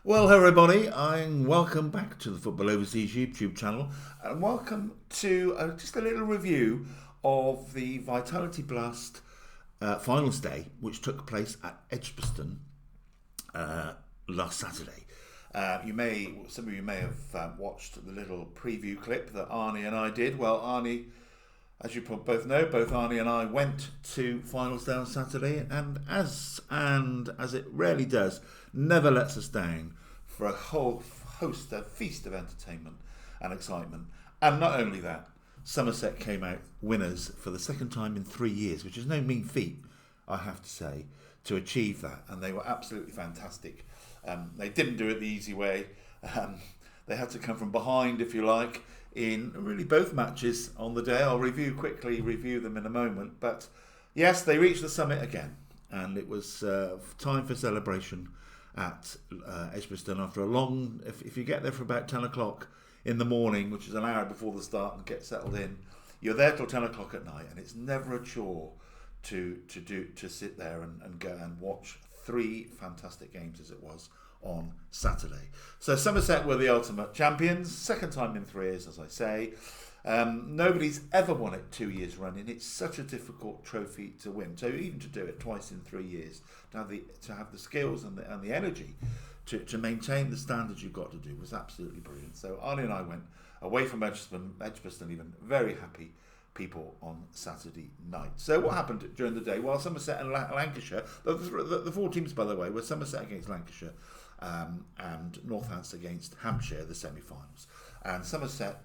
Well, hello everybody, and welcome back to the Football Overseas YouTube channel, and welcome to just a little review of the Vitality Blast finals day, which took place at Edgbaston last Saturday. Some of you may have watched the little preview clip that Arnie and I did. Well, Arnie, as you both know, both Arnie and I went to finals day on Saturday, and as it rarely does, never lets us down for a whole host, a feast of entertainment and excitement. And not only that, Somerset came out winners for the second time in 3 years, which is no mean feat, I have to say, to achieve that. And they were absolutely fantastic. They didn't do it the easy way. They had to come from behind, if you like, in really both matches on the day. I'll quickly review them in a moment. But yes, they reached the summit again. And it was time for celebration at Edgbaston after a long, if you get there for about 10 o'clock in the morning, which is an hour before the start, and get settled in, you're there till 10 o'clock at night, and it's never a chore to sit there and go and watch three fantastic games as it was on Saturday. So Somerset were the ultimate champions, second time in 3 years, as I say. Nobody's ever won it 2 years running. It's such a difficult trophy to win. So even to do it twice in 3 years, to have the skills and the energy to maintain the standards you've got to do was absolutely brilliant. So Arnie and I went away from Edgbaston even very happy people on Saturday night. So what happened during the day? Well, Somerset and Lancashire, the four teams, by the way, were Somerset against Lancashire and Northants against Hampshire, the semi-finals. And Somerset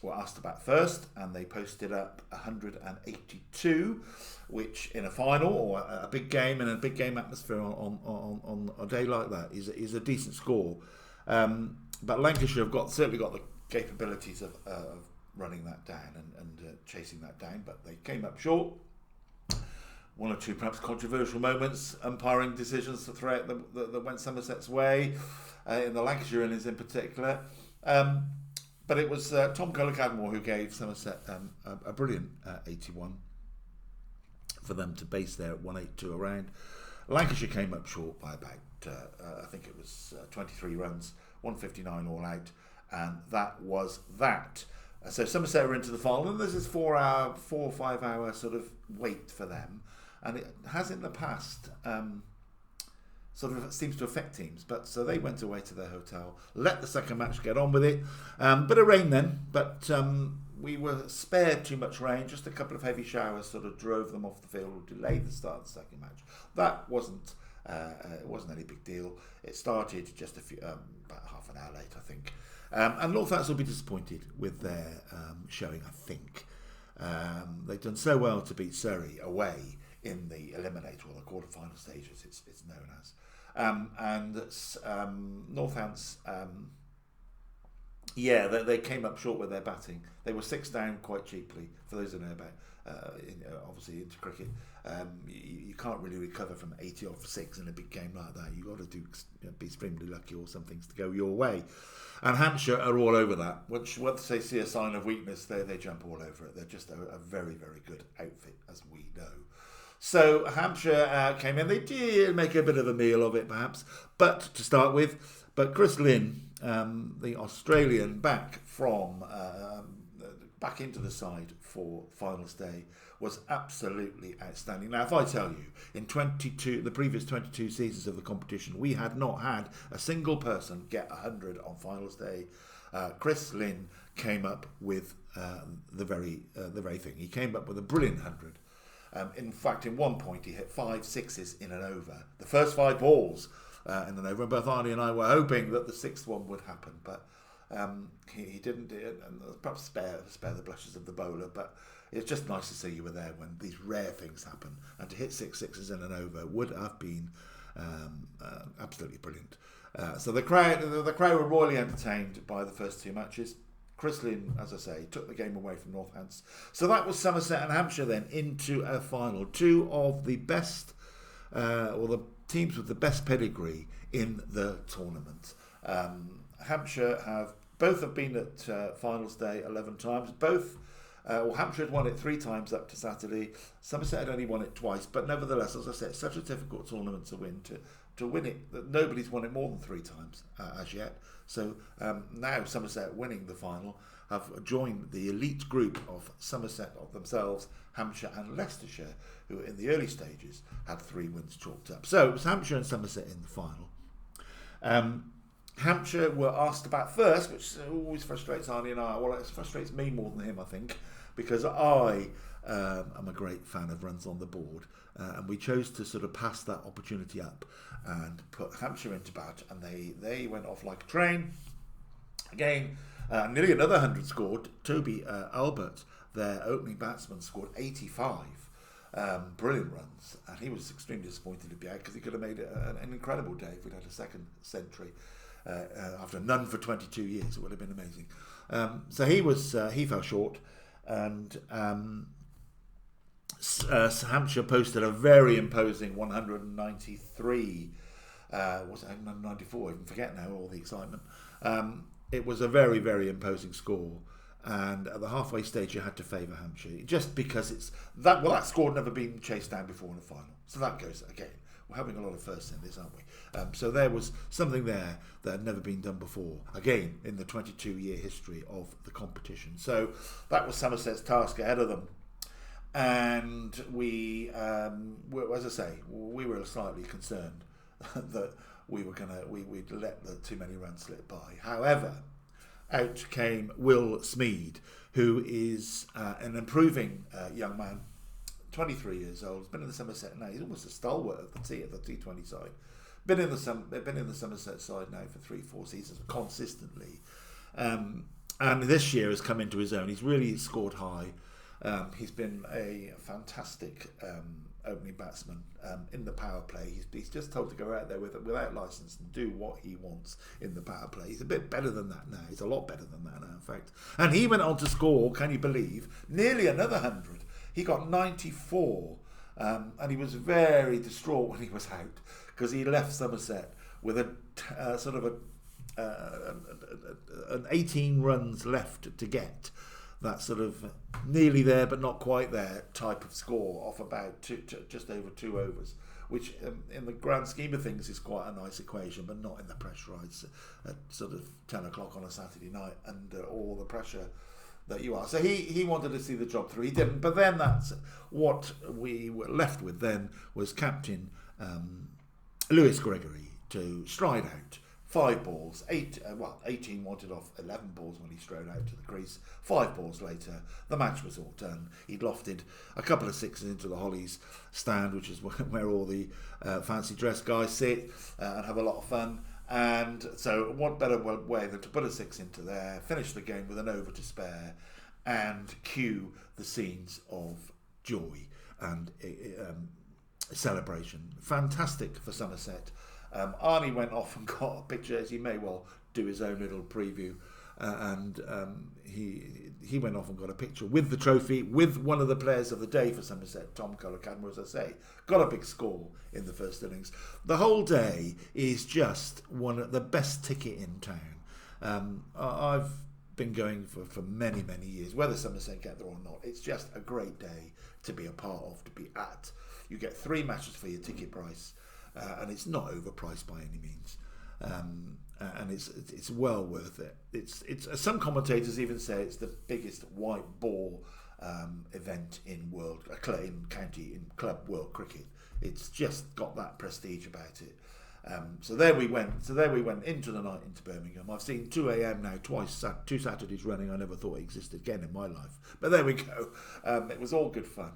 were asked about first, and they posted up 182, which in a final or a big game in a big game atmosphere on a day like that is a decent score. But Lancashire have certainly got the capabilities of running that down and chasing that down, but they came up short. One or two perhaps controversial moments, umpiring decisions throughout that went Somerset's way, in the Lancashire innings in particular. But it was Tom Cadmore who gave Somerset a brilliant 81 for them to base their 182 around. Lancashire came up short by about, I think it was 23 runs, 159 all out, and that was that. So Somerset were into the final, and there's this 4 or 5 hour sort of wait for them, and it has in the past sort of seems to affect teams. But so they went away to their hotel, let the second match get on with it. Bit of rain then, but we were spared too much rain. Just a couple of heavy showers sort of drove them off the field or delayed the start of the second match. That wasn't any big deal. It started just about half an hour late, I think. And Northants will be disappointed with their showing, I think. They've done so well to beat Surrey away in the eliminator, or the quarter-final stages, it's known as. Northants, they came up short with their batting. They were 6 down quite cheaply, for those who know about, obviously into cricket. You can't really recover from 80 off 6 in a big game like that. You've got to be extremely lucky or some things to go your way. And Hampshire are all over that, which once they see a sign of weakness, they jump all over it. They're just a very, very good outfit, as we know. So Hampshire came in. They did make a bit of a meal of it, perhaps, but to start with. But Chris Lynn, the Australian, back into the side for finals day, was absolutely outstanding. Now, if I tell you, in the previous 22 seasons of the competition, we had not had a single person get 100 on finals day. Chris Lynn came up with the very thing. He came up with a brilliant 100. In fact, in one point, he hit 5 sixes in an over. The first 5 balls in an over, and both Arnie and I were hoping that the 6th one would happen, but he didn't do it, and perhaps spare the blushes of the bowler, but it's just nice to see you were there when these rare things happen, and to hit 6 sixes in an over would have been absolutely brilliant. So the crowd were royally entertained by the first 2 matches. Chris Lynn, as I say, took the game away from Northants. So that was Somerset and Hampshire then into a final. 2 of the best, or the teams with the best pedigree in the tournament. Hampshire both have been at finals day 11 times. Hampshire had won it 3 times up to Saturday. Somerset had only won it twice, but nevertheless, as I said, it's such a difficult tournament to win, to win it. Nobody's won it more than 3 times as yet. So now Somerset winning the final have joined the elite group of Somerset of themselves, Hampshire and Leicestershire, who in the early stages had 3 wins chalked up. So it was Hampshire and Somerset in the final. Hampshire were asked about first, which always frustrates Arnie and I. Well, it frustrates me more than him, I think, because I am a great fan of runs on the board, and we chose to sort of pass that opportunity up and put Hampshire into bat, and they went off like a train. Again, nearly another 100 scored. Toby Albert, their opening batsman, scored 85. Brilliant runs, and he was extremely disappointed to be out because he could have made it an incredible day if we'd had a second century. After none for 22 years, it would have been amazing. So he fell short, and Hampshire posted a very imposing 193. Was it 194? I even forget now all the excitement. It was a very, very imposing score, and at the halfway stage you had to favour Hampshire just because that score had never been chased down before in a final. So that goes again. We're having a lot of firsts in this, aren't we? So there was something there that had never been done before, again, in the 22-year history of the competition. So that was Somerset's task ahead of them. And we, as I say, we were slightly concerned that we'd let too many runs slip by. However, out came Will Smead, who is an improving young man, 23 years old. He's been in the Somerset now. He's almost a stalwart of the T20 side. Been in the Somerset side now for 3-4 seasons consistently, and this year has come into his own. He's really scored high. He's been a fantastic opening batsman in the power play. He's just told to go out there without licence and do what he wants in the power play. He's a bit better than that now. He's a lot better than that now, in fact. And he went on to score, can you believe, nearly another 100. He got 94, and he was very distraught when he was out because he left Somerset with a sort of an 18 runs left to get. That sort of nearly there but not quite there type of score off about just over 2 overs, which in the grand scheme of things is quite a nice equation, but not in the pressurised at sort of 10 o'clock on a Saturday night and all the pressure that you are. So he wanted to see the job through. He didn't. But then that's what we were left with then was Captain Lewis Gregory to stride out. 5 balls, 18 wanted off 11 balls when he strode out to the crease. 5 balls later, the match was all done. He'd lofted a couple of sixes into the Hollies stand, which is where all the fancy dress guys sit and have a lot of fun. And so what better way than to put a 6 into there, finish the game with an over to spare, and cue the scenes of joy and celebration. Fantastic for Somerset. Arnie went off and got a picture, as he may well do his own little preview, and he went off and got a picture with the trophy, with one of the players of the day for Somerset, Tom Cullercadmer, as I say. Got a big score in the first innings. The whole day is just one of the best ticket in town. I've been going for many, many years, whether Somerset get there or not. It's just a great day to be a part of, to be at. You get 3 matches for your ticket price. And it's not overpriced by any means, and it's well worth it. It's some commentators even say it's the biggest white ball event in club world cricket. It's just got that prestige about it. So there we went into the night into Birmingham. I've seen 2 a.m. now twice, 2 Saturdays running. I never thought it existed again in my life, but there we go. It was all good fun.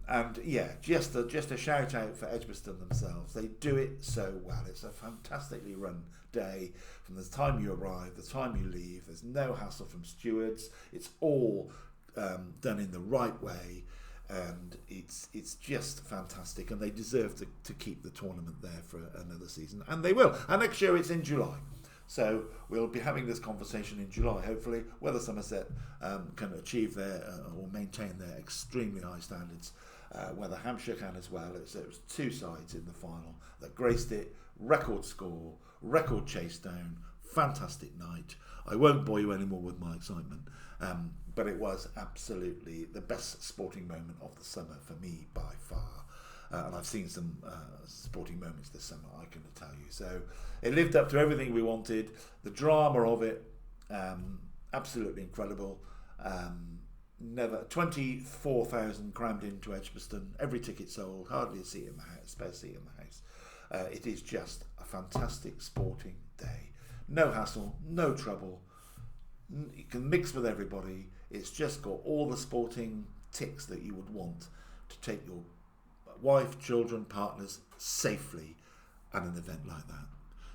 And yeah, just a shout out for Edgbaston themselves. They do it so well. It's a fantastically run day from the time you arrive, the time you leave. There's no hassle from stewards. It's all done in the right way, and it's just fantastic. And they deserve to keep the tournament there for another season, and they will. And next year it's in July. So we'll be having this conversation in July, hopefully, whether Somerset can achieve or maintain their extremely high standards, whether Hampshire can as well. It was 2 sides in the final that graced it. Record score, record chase down, fantastic night. I won't bore you anymore with my excitement, but it was absolutely the best sporting moment of the summer for me by far. and I've seen some sporting moments this summer, I can tell you. So it lived up to everything we wanted. The drama of it, absolutely incredible. Never 24,000 crammed into Edgbaston, every ticket sold, hardly a seat in the house, spare seat in the house. It is just a fantastic sporting day. No hassle, no trouble. You can mix with everybody. It's just got all the sporting ticks that you would want to take your wife, children, partners safely at an event like that.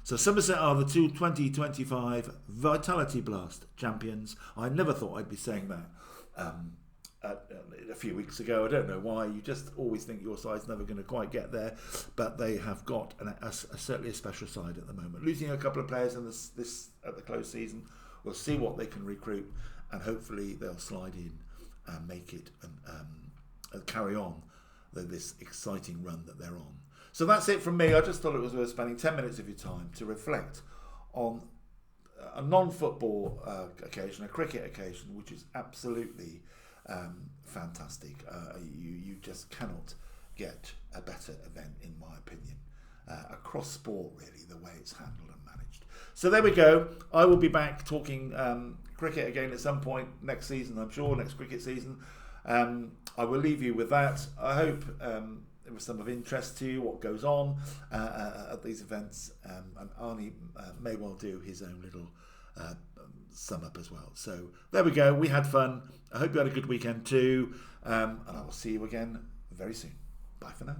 So Somerset are the 2025 Vitality Blast Champions. I never thought I'd be saying that a few weeks ago. I don't know why. You just always think your side's never going to quite get there, but they have got certainly a special side at the moment. Losing a couple of players in this at the close season, we'll see what they can recruit, and hopefully they'll slide in and make it and carry on this exciting run that they're on. So that's it from me. I just thought it was worth spending 10 minutes of your time to reflect on a non-football occasion, a cricket occasion, which is absolutely fantastic. You just cannot get a better event, in my opinion, across sport, really, the way it's handled and managed. So there we go. I will be back talking cricket again at some point next season, I'm sure, next cricket season. I will leave you with that. I hope it was some of interest to you, what goes on at these events, and Arnie may well do his own little sum up as well. So there we go. We had fun. I hope you had a good weekend too, and I will see you again very soon. Bye for now.